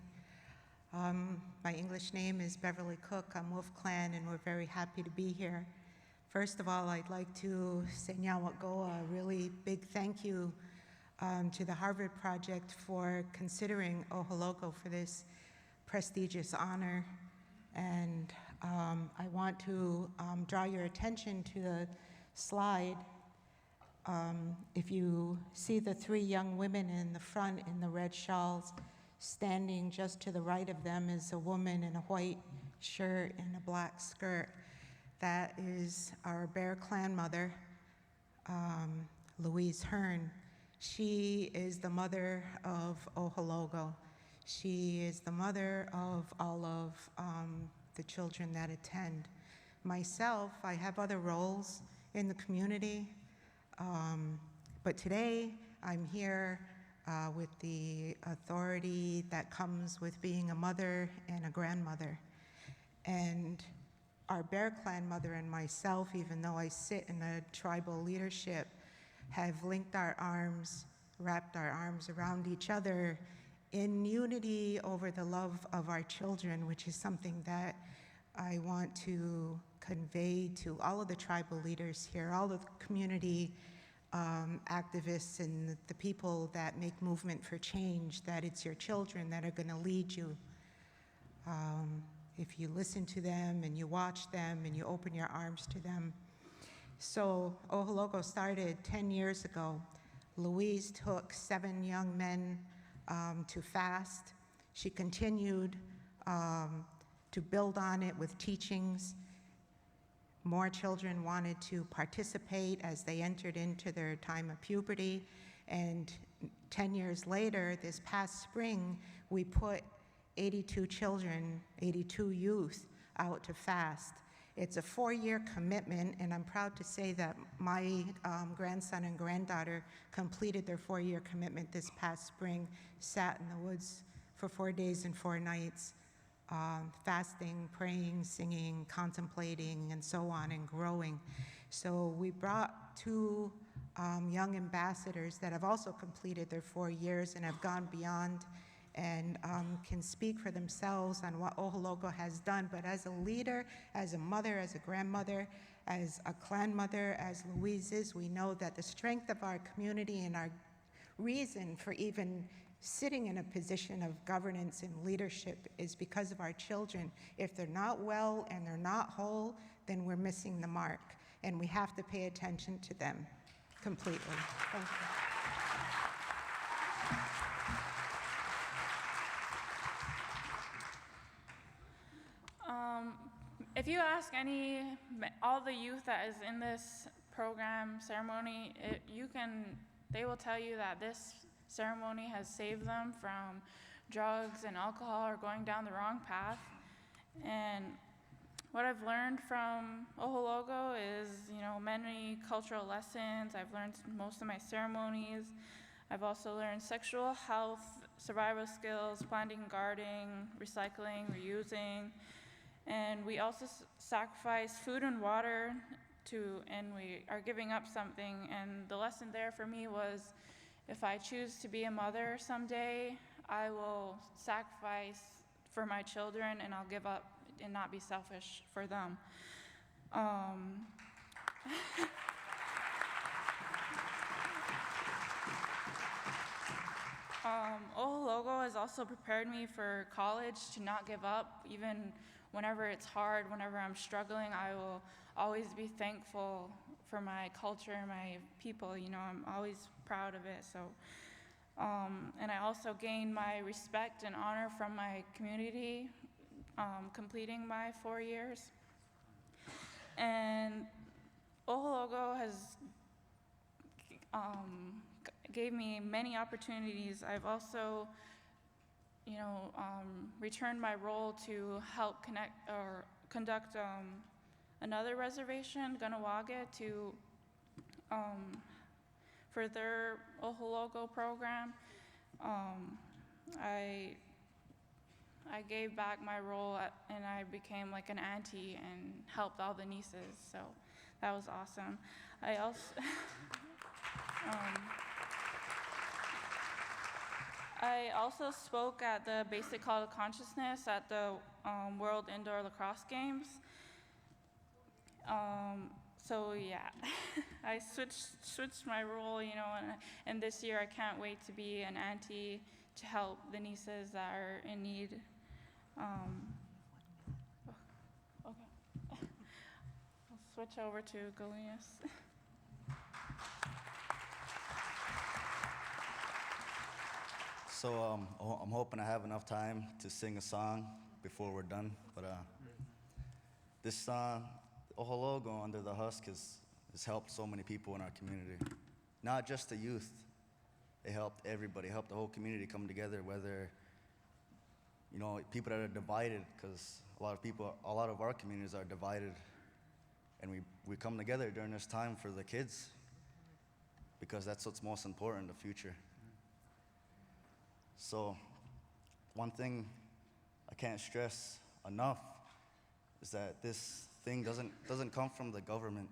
My English name is Beverly Cook. I'm Wolf Clan, and we're very happy to be here. First of all, I'd like to say Nyawagoa, a really big thank you to the Harvard Project for considering Ohologo for this prestigious honor. And I want to draw your attention to the slide. If you see the three young women in the front in the red shawls, standing just to the right of them is a woman in a white shirt and a black skirt. That is our Bear Clan mother, Louise Hearn. She is the mother of Ohologo. She is the mother of all of the children that attend. Myself, I have other roles in the community, but today I'm here with the authority that comes with being a mother and a grandmother. And our Bear Clan mother and myself, even though I sit in a tribal leadership, have linked our arms, wrapped our arms around each other in unity over the love of our children, which is something that I want to convey to all of the tribal leaders here, all of the community activists and the people that make movement for change, that it's your children that are gonna lead you. If you listen to them and you watch them and you open your arms to them. So Ohologo started 10 years ago. Louise took 7 young men to fast. She continued to build on it with teachings. More children wanted to participate as they entered into their time of puberty. And 10 years later, this past spring, we put 82 children, 82 youth out to fast. It's a 4-year commitment, and I'm proud to say that my grandson and granddaughter completed their 4-year commitment this past spring, sat in the woods for 4 days and 4 nights, fasting, praying, singing, contemplating, and so on, and growing. So we brought 2 young ambassadors that have also completed their 4 years and have gone beyond and can speak for themselves on what Ohologo has done. But as a leader, as a mother, as a grandmother, as a clan mother, as Louise is, we know that the strength of our community and our reason for even sitting in a position of governance and leadership is because of our children. If they're not well and they're not whole, then we're missing the mark, and we have to pay attention to them completely. Thank you. If you ask all the youth that is in this program ceremony, they will tell you that this ceremony has saved them from drugs and alcohol or going down the wrong path. And what I've learned from Ohologo is, many cultural lessons. I've learned most of my ceremonies. I've also learned sexual health, survival skills, planting, gardening, recycling, reusing. And we also sacrifice food and water and we are giving up something. And the lesson there for me was, if I choose to be a mother someday, I will sacrifice for my children and I'll give up and not be selfish for them. Ohologo has also prepared me for college to not give up, even whenever it's hard, whenever I'm struggling. I will always be thankful for my culture and my people. I'm always proud of it. So, and I also gained my respect and honor from my community, completing my 4 years. And Ohologo has gave me many opportunities. I've also, returned my role to help conduct another reservation, Ganawage, to for their Ohologo program. I gave back my role and I became like an auntie and helped all the nieces, so that was awesome. I also I also spoke at the Basic Call to Consciousness at the World Indoor Lacrosse Games. So yeah, I switched my role, you know, and this year I can't wait to be an auntie to help the nieces that are in need. Okay, I'll switch over to Goliath. So I'm hoping I have enough time to sing a song before we're done. But this song, Ohologo Under the Husk, has helped so many people in our community. Not just the youth. It helped everybody, helped the whole community come together, whether, you know, people that are divided, because a lot of our communities are divided. And we come together during this time for the kids, because that's what's most important, the future. So one thing I can't stress enough is that this thing doesn't come from the government.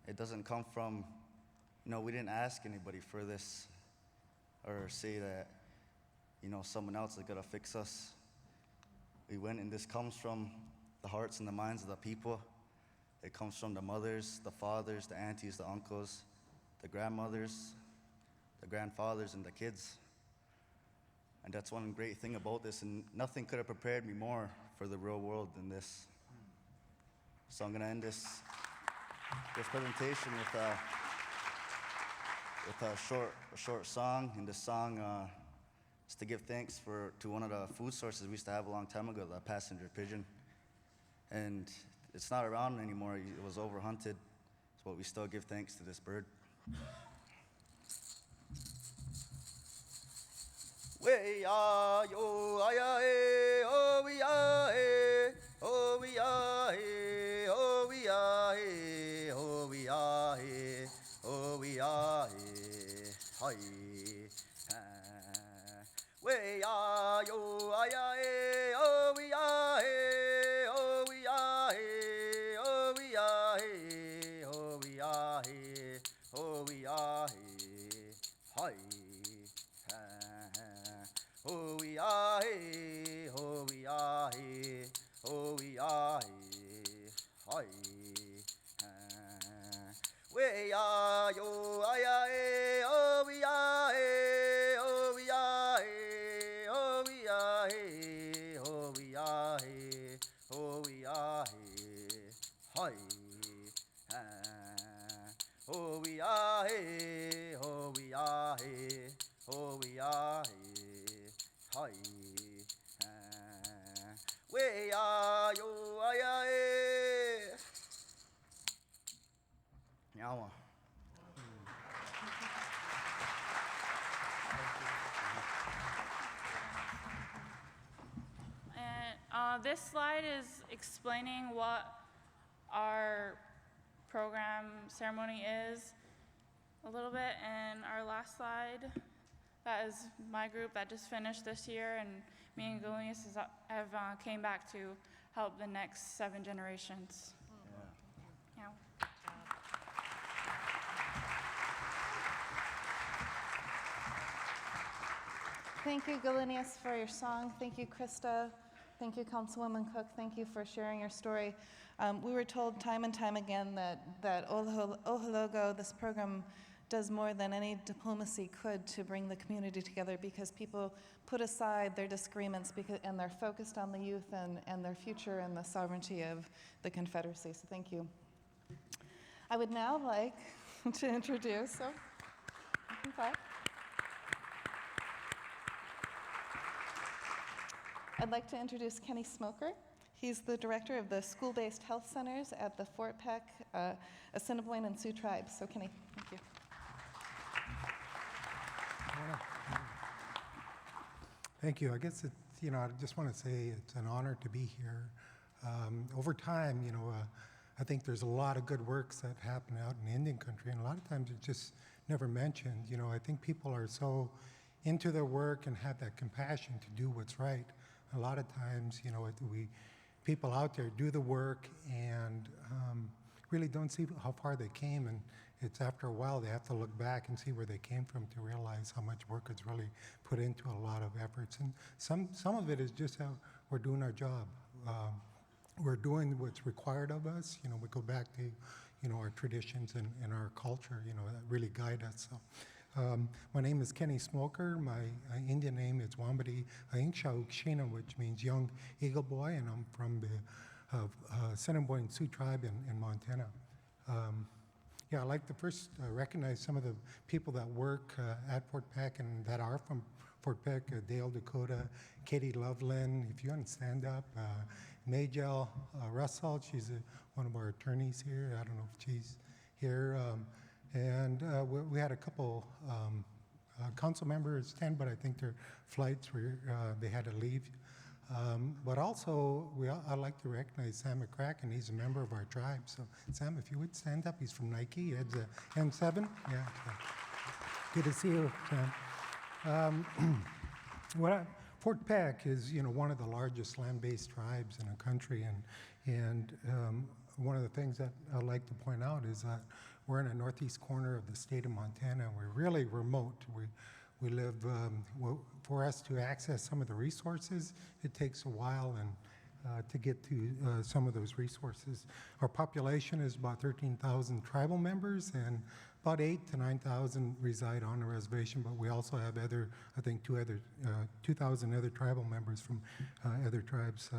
It doesn't come from, you know, we didn't ask anybody for this or say that, you know, someone else is gonna fix us. We went, and this comes from the hearts and the minds of the people. It comes from the mothers, the fathers, the aunties, the uncles, the grandmothers, the grandfathers, and the kids. And that's one great thing about this, and nothing could have prepared me more for the real world than this. So I'm gonna end this presentation with a short song, and this song is to give thanks to one of the food sources we used to have a long time ago, the passenger pigeon. And it's not around anymore, it was overhunted, but we still give thanks to this bird. We are yo aya eh oh we are eh oh we are eh oh we are eh oh we are eh oh we are eh hi we are yo aya eh oh we are eh oh we are eh oh we are eh oh we are eh oh we are eh hi. Oh we are hey, oh we are hey, oh we are hey, hi. We are yo aya hey, oh we are hey, oh we are hey, oh we are hey, oh we are hey, oh we are hey, hi. Oh we are hey, oh we are hey, oh we are hey, hi. We are yo aya eh. Nyawa. And this slide is explaining what our program ceremony is a little bit, and our last slide, that is my group that just finished this year, and me and Goliath have came back to help the next 7 generations. Yeah. Thank you, Galenius, for your song. Thank you, Krista. Thank you, Councilwoman Cook. Thank you for sharing your story. We were told time and time again that Ohologo, this program, does more than any diplomacy could to bring the community together, because people put aside their disagreements and they're focused on the youth and their future and the sovereignty of the Confederacy. So thank you. I would now like to introduce, I'd like to introduce Kenny Smoker. He's the director of the school-based health centers at the Fort Peck, Assiniboine, and Sioux tribes. So Kenny, thank you. Thank you. I guess it's, I just want to say it's an honor to be here. Over time, I think there's a lot of good works that happen out in Indian country, and a lot of times it's just never mentioned. You know, I think people are so into their work and have that compassion to do what's right. A lot of times, you know, people out there do the work and really don't see how far they came, and it's after a while they have to look back and see where they came from to realize how much work is really put into a lot of efforts. And some of it is just how we're doing our job. We're doing what's required of us. You know, we go back to, you know, our traditions and our culture, you know, that really guide us. So, my name is Kenny Smoker. My Indian name is Wambadi Ainshaukshina, which means young eagle boy, and I'm from the Assiniboine and Sioux tribe in Montana. Yeah, I'd like to first recognize some of the people that work at Fort Peck and that are from Fort Peck, Dale, Dakota, Katie Loveland, if you want to stand up, Majel Russell, she's one of our attorneys here. I don't know if she's here. And we had a couple council members attend, but I think their flights were, they had to leave. But also, I'd like to recognize Sam McCracken. He's a member of our tribe. So, Sam, if you would stand up, he's from Nike. He heads M7. Yeah. So. Good to see you, Sam. Fort Peck is, you know, one of the largest land-based tribes in the country, and one of the things that I'd like to point out is that we're in the northeast corner of the state of Montana. We're really remote. We live, for us to access some of the resources, it takes a while and to get to some of those resources. Our population is about 13,000 tribal members, and about 8,000 to 9,000 reside on the reservation, but we also have other, I think 2,000 other tribal members from other tribes.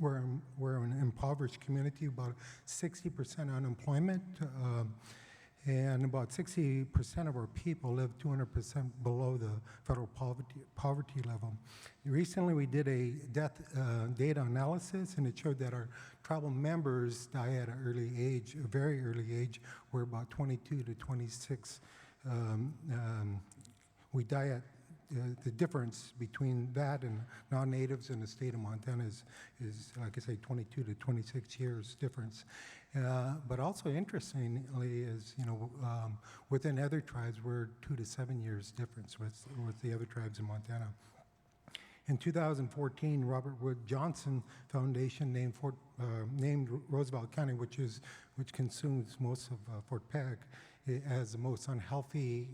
We're an impoverished community, about 60% unemployment, and about 60% of our people live 200% below the federal poverty level. Recently, we did a death data analysis, and it showed that our tribal members die at an early age, a very early age. We're about 22 to 26. We die at the difference between that and non-natives in the state of Montana is, like I say, 22 to 26 years difference. But also interestingly is, you know, within other tribes, we're 2 to 7 years difference with the other tribes in Montana. In 2014, Robert Wood Johnson Foundation named Roosevelt County, which consumes most of Fort Peck, as the most unhealthy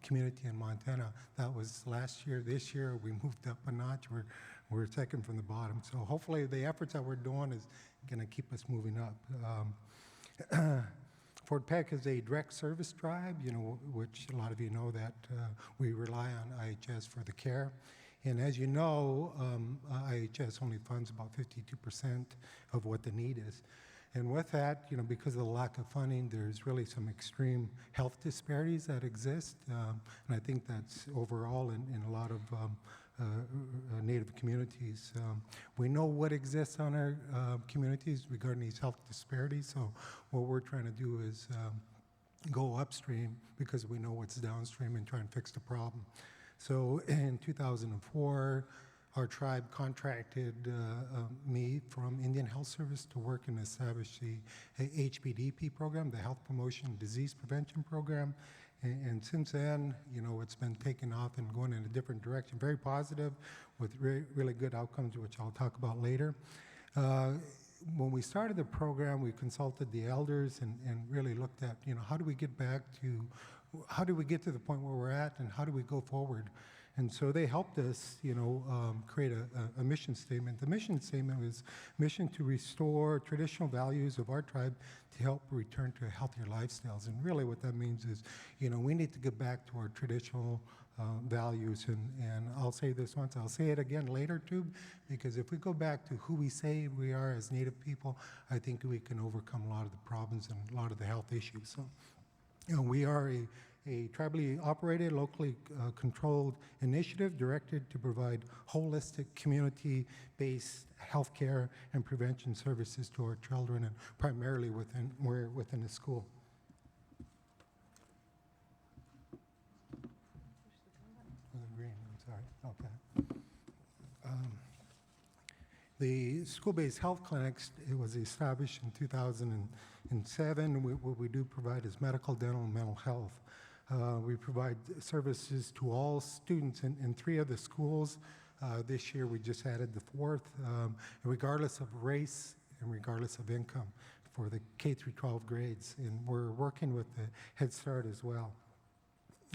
community in Montana. That was last year. This year, we moved up a notch. We're second from the bottom. So hopefully the efforts that we're doing is going to keep us moving up. Fort Peck is a direct service tribe, you know, which a lot of you know that we rely on IHS for the care. And as you know, IHS only funds about 52% of what the need is. And with that, you know, because of the lack of funding, there's really some extreme health disparities that exist. And I think that's overall in a lot of Native communities. We know what exists on our communities regarding these health disparities. So what we're trying to do is go upstream because we know what's downstream and try and fix the problem. So in 2004, our tribe contracted me from Indian Health Service to work and establish the HPDP program, the Health Promotion Disease Prevention Program. And since then, you know, it's been taking off and going in a different direction, very positive with really good outcomes, which I'll talk about later. When we started the program, we consulted the elders and really looked at, you know, how do we get to the point where we're at and how do we go forward? And so they helped us, you know, create a mission statement. The mission statement was mission to restore traditional values of our tribe to help return to healthier lifestyles. And really what that means is, you know, we need to get back to our traditional values. And I'll say this once, I'll say it again later too, because if we go back to who we say we are as Native people, I think we can overcome a lot of the problems and a lot of the health issues. So, you know, we are a tribally operated, locally controlled initiative directed to provide holistic, community-based healthcare and prevention services to our children, and primarily within the school. Green, I'm sorry. Okay. The school-based health clinics, it was established in 2007. What we do provide is medical, dental, and mental health. We provide services to all students in 3 of the schools. This year, we just added the 4th, regardless of race and regardless of income for the K through 12 grades. And we're working with the Head Start as well.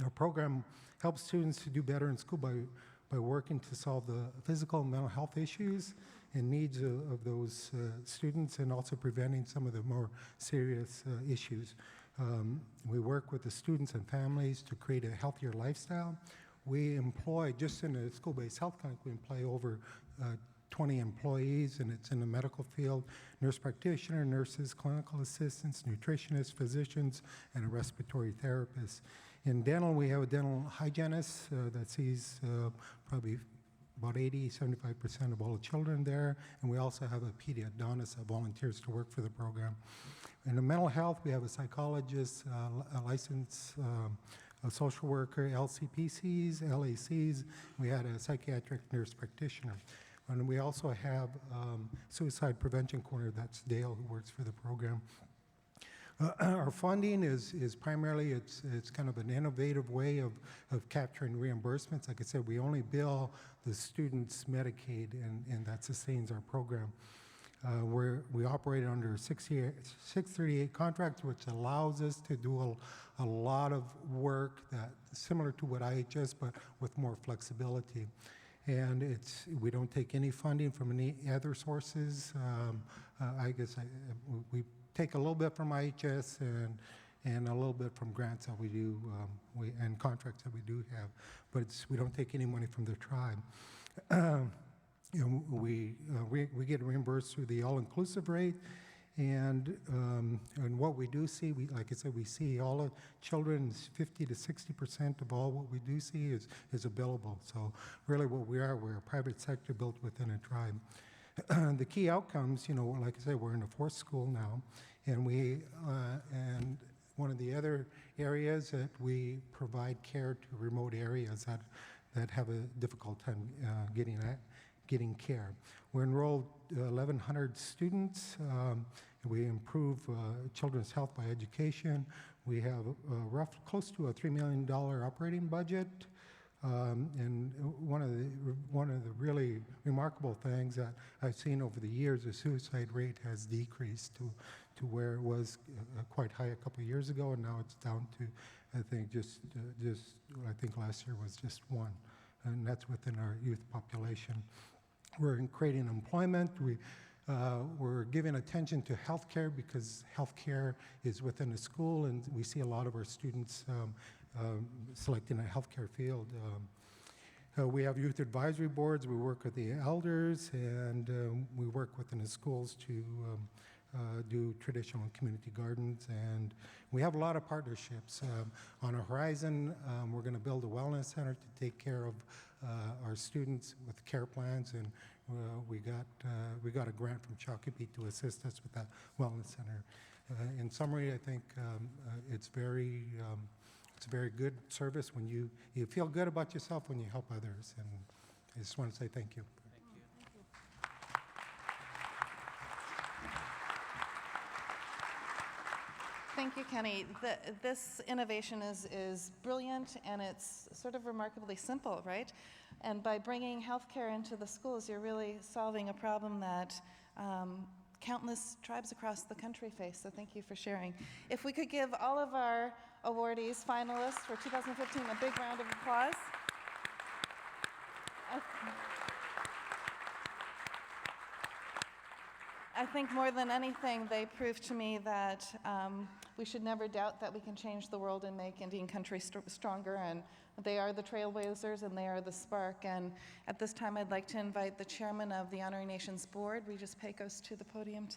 Our program helps students to do better in school by working to solve the physical and mental health issues and needs of those students, and also preventing some of the more serious issues. We work with the students and families to create a healthier lifestyle. We employ, just in a school-based health clinic, we employ over 20 employees, and it's in the medical field: nurse practitioner, nurses, clinical assistants, nutritionists, physicians, and a respiratory therapist. In dental, we have a dental hygienist that sees probably about 75% of all the children there, and we also have a pediodontist that volunteers to work for the program. In the mental health, we have a psychologist, a licensed a social worker, LCPCs, LACs. We had a psychiatric nurse practitioner. And we also have suicide prevention coordinator, that's Dale, who works for the program. Our funding is primarily, it's kind of an innovative way of capturing reimbursements. Like I said, we only bill the students' Medicaid, and that sustains our program. We operate under 638 contracts, which allows us to do a lot of work that similar to what IHS, but with more flexibility. And we don't take any funding from any other sources. We take a little bit from IHS and a little bit from grants that we do and contracts that we do have, but we don't take any money from the tribe. We get reimbursed through the all-inclusive rate, and what we do see, like I said, we see all of children's 50 to 60% of all what we do see is available. So really, we're a private sector built within a tribe. The key outcomes, like I said, we're in the 4th school now, and and one of the other areas that we provide care to remote areas that have a difficult time getting care. We're enrolled 1,100 students. We improve children's health by education. We have close to a $3 million operating budget. And one of the really remarkable things that I've seen over the years, the suicide rate has decreased to where it was quite high a couple of years ago, and now it's down to, I think, I think last year was just 1, and that's within our youth population. We're creating employment. We're giving attention to healthcare because healthcare is within the school, and we see a lot of our students selecting a healthcare field. We have youth advisory boards. We work with the elders, and we work within the schools to do traditional community gardens, and we have a lot of partnerships. On our horizon, we're going to build a wellness center to take care of our students with care plans, and we got a grant from Shakopee to assist us with that wellness center. In summary, I think it's very good service when you feel good about yourself when you help others, and I just want to say thank you. Thank you, Kenny. This innovation is brilliant, and it's sort of remarkably simple, right? And by bringing healthcare into the schools, you're really solving a problem that countless tribes across the country face, so thank you for sharing. If we could give all of our awardees, finalists for 2015 a big round of applause. I think more than anything, they proved to me that we should never doubt that we can change the world and make Indian country stronger, and they are the trailblazers and they are the spark. And at this time, I'd like to invite the chairman of the Honoring Nations Board, Regis Pecos, to the podium to